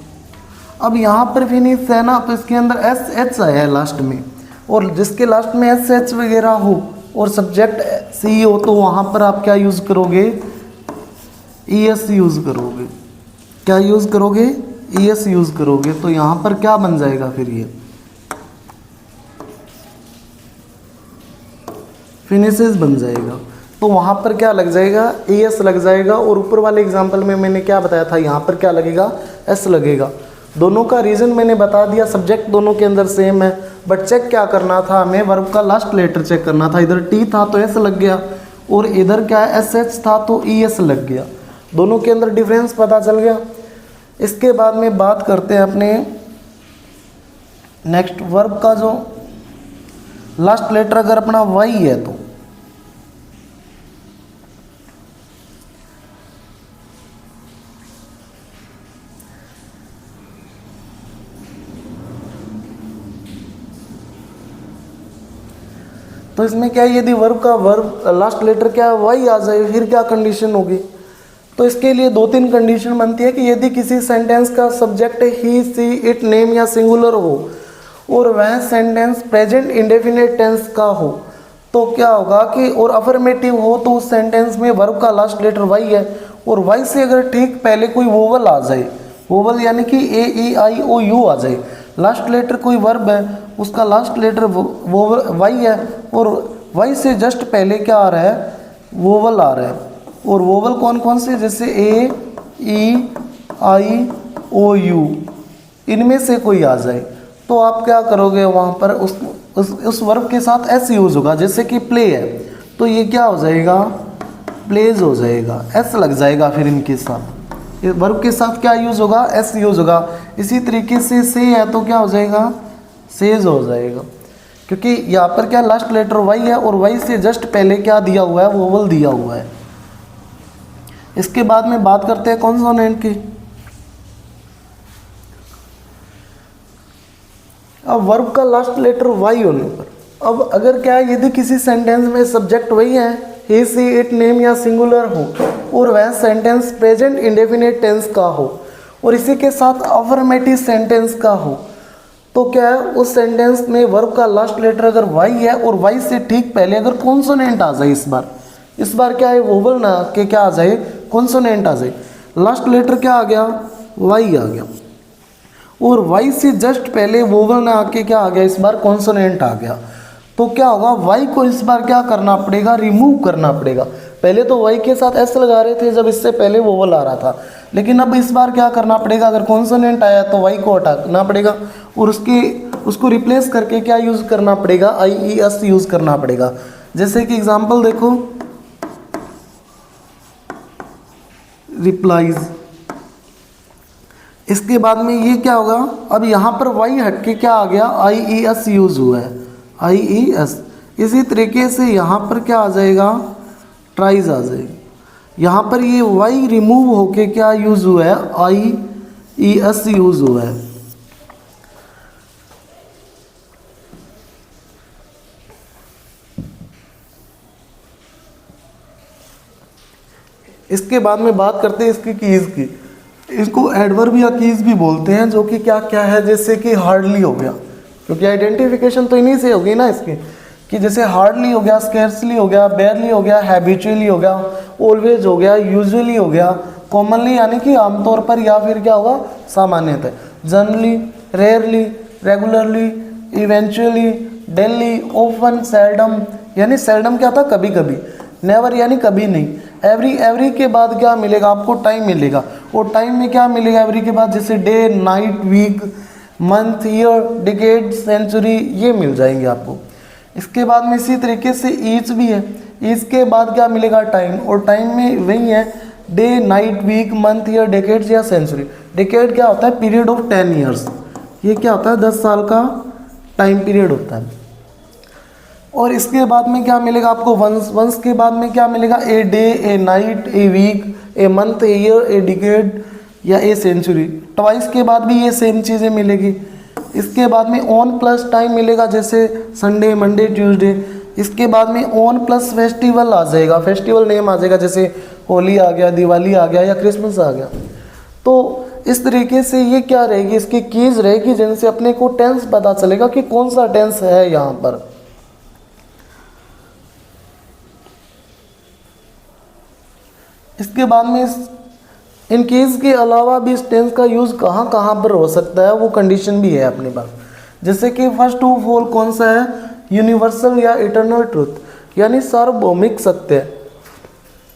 अब यहाँ पर फिनिश है ना, तो इसके अंदर एस एच आया है लास्ट में, और जिसके लास्ट में एस एच वगैरह हो और सब्जेक्ट सी हो तो वहाँ पर आप क्या यूज़ करोगे, ई एस यूज़ करोगे। क्या यूज़ करोगे, ई एस यूज़ करोगे। तो यहाँ पर क्या बन जाएगा फिर, ये फिनिशेस बन जाएगा। तो वहाँ पर क्या लग जाएगा, ई एस लग जाएगा, और ऊपर वाले एग्जाम्पल में मैंने क्या बताया था, यहाँ पर क्या लगेगा, एस लगेगा। दोनों का रीज़न मैंने बता दिया, सब्जेक्ट दोनों के अंदर सेम है, बट चेक क्या करना था हमें, वर्ब का लास्ट लेटर चेक करना था। इधर टी था तो एस लग गया, और इधर क्या है, एस एच था तो ई एस लग गया। दोनों के अंदर डिफरेंस पता चल गया। इसके बाद में बात करते हैं अपने नेक्स्ट, वर्ब का जो लास्ट लेटर अगर अपना वाई है तो इसमें क्या है, यदि वर्ब का लास्ट लेटर क्या वाई आ जाए फिर क्या कंडीशन होगी। तो इसके लिए 2-3 कंडीशन बनती है कि यदि किसी सेंटेंस का subject he she it name या सिंगुलर हो और वह सेंटेंस प्रेजेंट इंडेफिनिट टेंस का हो तो क्या होगा कि, और अफर्मेटिव हो तो उस सेंटेंस में वर्ब का लास्ट लेटर वाई है, और वाई से अगर ठीक पहले कोई वोवल आ जाए, वोवल यानी कि ए ई आई ओ यू आ जाए, लास्ट लेटर कोई वर्ब है उसका लास्ट लेटर वोवल वाई है, और वाई से जस्ट पहले क्या आ रहा है, वोवल आ रहा है। और वोवल कौन कौन से, जैसे ए ई आई ओ यू, इनमें से कोई आ जाए तो आप क्या करोगे, वहाँ पर उस वर्ब के साथ एस यूज़ होगा। जैसे कि प्ले है तो ये क्या हो जाएगा, प्लेज हो जाएगा, एस लग जाएगा फिर इनके साथ। ये वर्ब के साथ क्या यूज़ होगा, एस यूज़ होगा। इसी तरीके से है तो क्या हो जाएगा, सेज हो जाएगा, क्योंकि यहाँ पर क्या लास्ट लेटर वाई है और वाई से जस्ट पहले क्या दिया हुआ है, वोवल दिया हुआ है। इसके बाद में बात करते हैं कॉन्सोनेंट की। अब वर्ब का लास्ट लेटर वाई होने पर, अब अगर क्या है, यदि किसी सेंटेंस में सब्जेक्ट वही है ही सी इट नेम या सिंगुलर हो और वह सेंटेंस प्रेजेंट इंडेफिनिट टेंस का हो और इसी के साथ अफर्मेटिव सेंटेंस का हो, तो क्या है उस सेंटेंस में वर्ब का लास्ट लेटर अगर वाई है और वाई से ठीक पहले अगर कॉन्सोनेंट आ जाए, इस बार क्या है वोवल ना के क्या आ जाए, कॉन्सोनेंट आ जाए, लास्ट लेटर क्या आ गया, वाई आ गया और वाई से जस्ट पहले वोवल ना आके क्या आ गया, इस बार कॉन्सोनेंट आ गया, तो क्या होगा वाई को इस बार क्या करना पड़ेगा, रिमूव करना पड़ेगा। पहले तो वाई के साथ एस लगा रहे थे जब इससे पहले वोवल आ रहा था, लेकिन अब इस बार क्या करना पड़ेगा, अगर कॉन्सोनेंट आया तो वाई को हटाना पड़ेगा और उसको रिप्लेस करके क्या यूज़ करना पड़ेगा, आई ई एस यूज़ करना पड़ेगा। जैसे कि एग्जांपल देखो, रिप्लाइज, इसके बाद में ये क्या होगा, अब यहाँ पर वाई हट के क्या आ गया, आई ई एस यूज़ हुआ है, आई ई एस। इसी तरीके से यहाँ पर क्या आ जाएगा, ट्राइज आ जाएगा। यहाँ पर ये वाई रिमूव होके क्या यूज़ हुआ है, आई ई एस यूज़ हुआ है। इसके बाद में बात करते हैं इसकी कीज़ की। इसको एडवर्ब या कीज़ भी बोलते हैं, जो कि क्या क्या है, जैसे कि हार्डली हो गया, क्योंकि आइडेंटिफिकेशन तो इन्हीं से होगी ना इसकी, कि जैसे हार्डली हो गया, स्केर्सली हो गया, बेयरली हो गया, हैबिचुअली हो गया, ऑलवेज हो गया, यूजुअली हो गया, कॉमनली यानी कि आमतौर पर, या फिर क्या होगा सामान्यतः, generally, rarely, regularly, eventually, daily, often, seldom यानी सेल्डम क्या था, कभी कभी, नेवर यानी कभी नहीं, एवरी के बाद क्या मिलेगा आपको, टाइम मिलेगा, और टाइम में क्या मिलेगा एवरी के बाद, जैसे day, night, week, month, year, decade, century, ये मिल जाएंगे आपको। इसके बाद में इसी तरीके से ईच भी है, ईच के बाद क्या मिलेगा, टाइम, और टाइम में वही है day, night, week, month, year, decades या सेंचुरी। डिकेड क्या होता है, पीरियड ऑफ 10 ईयर्स, ये क्या होता है 10 साल का टाइम पीरियड होता है। और इसके बाद में क्या मिलेगा आपको, वंस के बाद में क्या मिलेगा, a day, a night, a week, a month, a year, a decade या ए सेंचुरी। ट्वाइस के बाद भी ये सेम चीज़ें मिलेगी। इसके बाद में ऑन प्लस टाइम मिलेगा, जैसे संडे, मंडे, ट्यूसडे। इसके बाद में ऑन प्लस फेस्टिवल आ जाएगा, फेस्टिवल नेम आ जाएगा, जैसे होली आ गया, दिवाली आ गया या क्रिसमस आ गया। तो इस तरीके से ये क्या रहेगी, इसकी कीज रहेगी, जिनसे अपने को टेंस पता चलेगा कि कौन सा टेंस है यहाँ पर। इसके बाद में इन केस के अलावा भी इस टेंस का यूज़ कहाँ कहाँ पर हो सकता है, वो कंडीशन भी है अपने पास। जैसे कि फर्स्ट ऑफ ऑल कौन सा है, यूनिवर्सल या इटर्नल ट्रुथ, यानी सार्वभौमिक सत्य।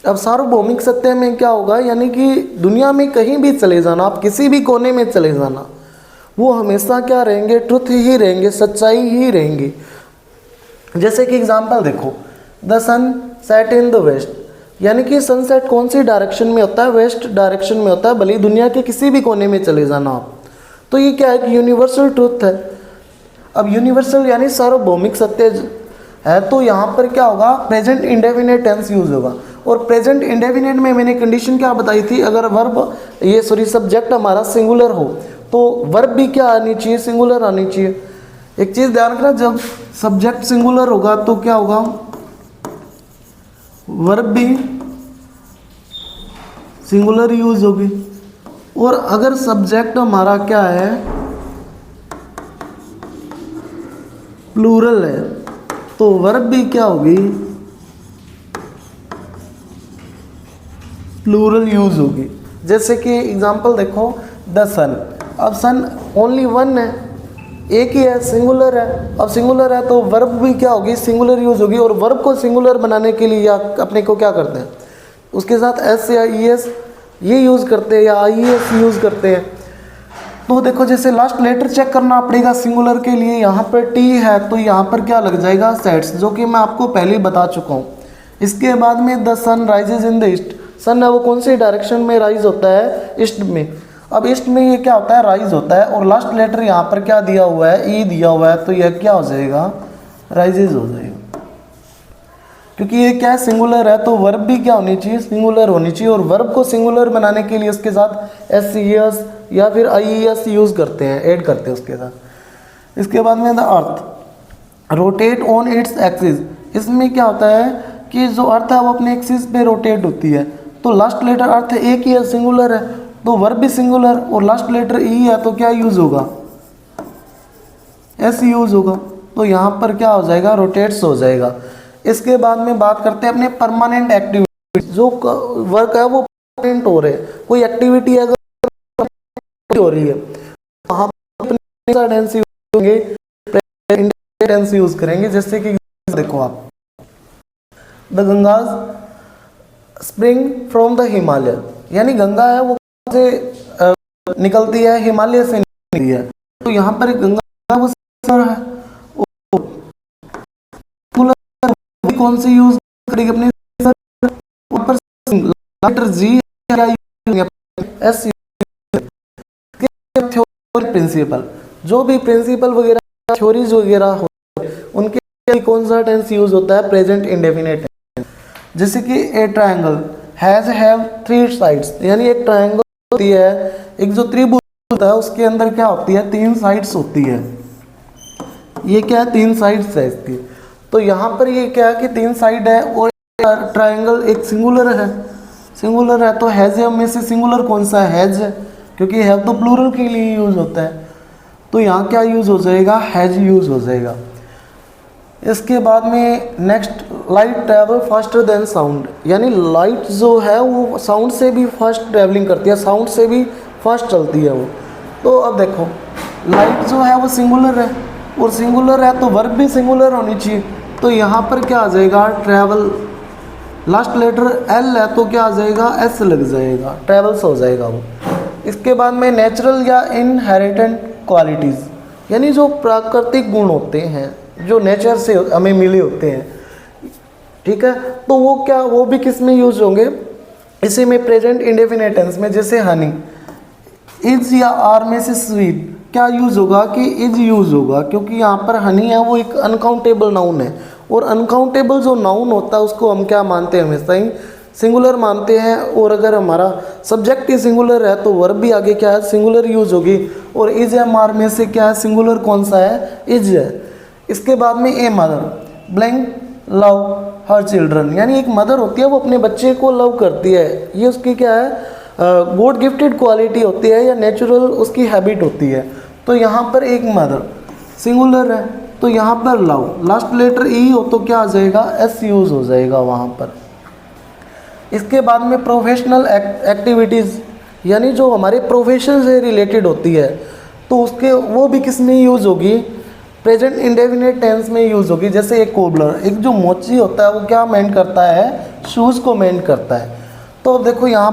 अब सार्वभौमिक सत्य में क्या होगा, यानी कि दुनिया में कहीं भी चले जाना, आप किसी भी कोने में चले जाना, वो हमेशा क्या रहेंगे, ट्रुथ ही रहेंगे, सच्चाई ही रहेंगी। जैसे कि एग्जाम्पल देखो, the sun set in the west, यानी कि सनसेट कौन सी डायरेक्शन में होता है, वेस्ट डायरेक्शन में होता है, भले दुनिया के किसी भी कोने में चले जाना आप। तो ये क्या है कि यूनिवर्सल ट्रुथ है। अब यूनिवर्सल यानी सार्वभौमिक सत्य है, तो यहाँ पर क्या होगा, प्रेजेंट इंडेफिनिट टेंस यूज होगा। और प्रेजेंट इंडेफिनिट में मैंने कंडीशन क्या बताई थी, अगर वर्ब सब्जेक्ट हमारा सिंगुलर हो तो वर्ब भी क्या आनी चाहिए, सिंगुलर आनी चाहिए। एक चीज़ ध्यान रखना, जब सब्जेक्ट सिंगुलर होगा तो क्या होगा, वर्ब भी सिंगुलर यूज होगी। और अगर सब्जेक्ट हमारा क्या है, प्लूरल है, तो वर्ब भी क्या होगी, प्लूरल यूज होगी। जैसे कि एग्जांपल देखो, द सन, अब सन ओनली वन है, एक ही है, सिंगुलर है। अब सिंगुलर है तो वर्ब भी क्या होगी, सिंगुलर यूज होगी। और वर्ब को सिंगुलर बनाने के लिए या अपने को क्या करते हैं, उसके साथ एस या ई एस ये यूज़ करते हैं, या आई एस यूज़ करते हैं। तो देखो, जैसे लास्ट लेटर चेक करना पड़ेगा सिंगुलर के लिए, यहाँ पर टी है तो यहाँ पर क्या लग जाएगा, सेट्स, जो कि मैं आपको पहले ही बता चुका हूँ। इसके बाद में the sun rises in the east, sun है वो कौन सी डायरेक्शन में राइज होता है, ईस्ट में। अब ईस्ट में ये क्या होता है, राइज होता है। और लास्ट लेटर यहाँ पर क्या दिया हुआ है, ई दिया हुआ है, तो यह क्या हो जाएगा, राइजेज हो जाएगा। क्योंकि ये क्या है, सिंगुलर है, तो वर्ब भी क्या होनी चाहिए, सिंगुलर होनी चाहिए। और वर्ब को सिंगुलर बनाने के लिए उसके साथ एस सी एस या फिर आई ई एस यूज़ करते हैं, ऐड करते हैं उसके साथ। इसके बाद में the earth rotate on its axis, इसमें क्या होता है कि जो अर्थ है वो अपने एक्सिस पे रोटेट होती है, तो लास्ट लेटर अर्थ एक ही है, सिंगुलर है, तो वर्ब भी सिंगुलर और लास्ट लेटर ई है, तो क्या यूज़ होगा, एस यूज़ होगा। तो यहाँ पर क्या हो जाएगा, रोटेट्स हो जाएगा। इसके बाद में बात करते हैं अपने परमानेंट एक्टिविटी, जो वर्क है वो परमानेंट हो रहे हैं, कोई एक्टिविटी अगर हो रही है वहाँ पर टेंस यूज करेंगे। जैसे कि देखो आप, the Ganges spring from the Himalaya, यानी गंगा है वो से निकलती है, हिमालय से निकलती है, तो यहाँ पर एक गंगा वो है, कौन सी यूज करेगी अपने ऊपर लेटर जी एस। प्रिंसिपल, जो भी प्रिंसिपल वगैरह थ्योरीज वगैरह हो उनके लिए कौन सा टेंस यूज होता है, प्रेजेंट इंडेफिनिट टेंस। जैसे कि a triangle has have 3 sides, यानी एक ट्रायंगल होती है, एक जो त्रिभुज होता है उसके अंदर क्या होती है, 3 साइड्स होती है। ये क्या है, 3 साइड्स है इसकी। तो यहाँ पर ये क्या है कि 3 साइड है और ट्रायंगल एक सिंगुलर है, सिंगुलर है, तो हैज हैव में से सिंगुलर कौन सा है, हैज है, क्योंकि हैव तो प्लूरल के लिए यूज होता है, तो यहाँ क्या यूज हो जाएगा, हैज यूज हो जाएगा। इसके बाद में next, light travel faster than sound, यानी लाइट जो है वो साउंड से भी फास्ट ट्रैवलिंग करती है, साउंड से भी फास्ट चलती है वो। तो अब देखो लाइट जो है वो सिंगुलर है, और सिंगुलर है तो वर्ब भी सिंगुलर होनी चाहिए, तो यहाँ पर क्या आ जाएगा, ट्रैवल, लास्ट लेटर एल है तो क्या आ जाएगा, एस लग जाएगा, ट्रैवल्स हो जाएगा वो। इसके बाद में नेचुरल या इनहेरिटेंट क्वालिटीज़, यानी जो प्राकृतिक गुण होते हैं जो नेचर से हमें मिले होते हैं, ठीक है, तो वो क्या, वो भी किस में यूज होंगे, इसी में प्रेजेंट इंडेफिनिट टेंस में। जैसे हनी, इज या आर में से स्वीट क्या यूज होगा, कि इज यूज होगा, क्योंकि यहाँ पर हनी है वो एक अनकाउंटेबल नाउन है, और अनकाउंटेबल जो नाउन होता है उसको हम क्या मानते हैं, हमेशा ही सिंगुलर मानते हैं, और अगर हमारा सब्जेक्ट ही सिंगुलर है तो वर्ब भी आगे क्या है, सिंगुलर यूज होगी। और इज या मार में से क्या है, सिंगुलर कौन सा है, इज है। इसके बाद में a mother blank love her children, यानी एक मदर होती है वो अपने बच्चे को लव करती है, ये उसकी क्या है, गॉड गिफ्टेड क्वालिटी होती है या नेचुरल उसकी हैबिट होती है। तो यहाँ पर एक मदर सिंगुलर है, तो यहाँ पर लव लास्ट लेटर ई हो तो क्या आ जाएगा, एस यूज हो जाएगा वहाँ पर। इसके बाद में प्रोफेशनल एक्टिविटीज़, यानी जो हमारे प्रोफेशन से रिलेटेड होती है, तो उसके वो भी किस में यूज़ होगी, प्रेजेंट इंडेफिनिट टेंस में यूज़ होगी। जैसे एक कोबलर, एक जो मोची होता है वो क्या मेंट करता है, शूज़ को मेंट करता है। तो देखो यहाँ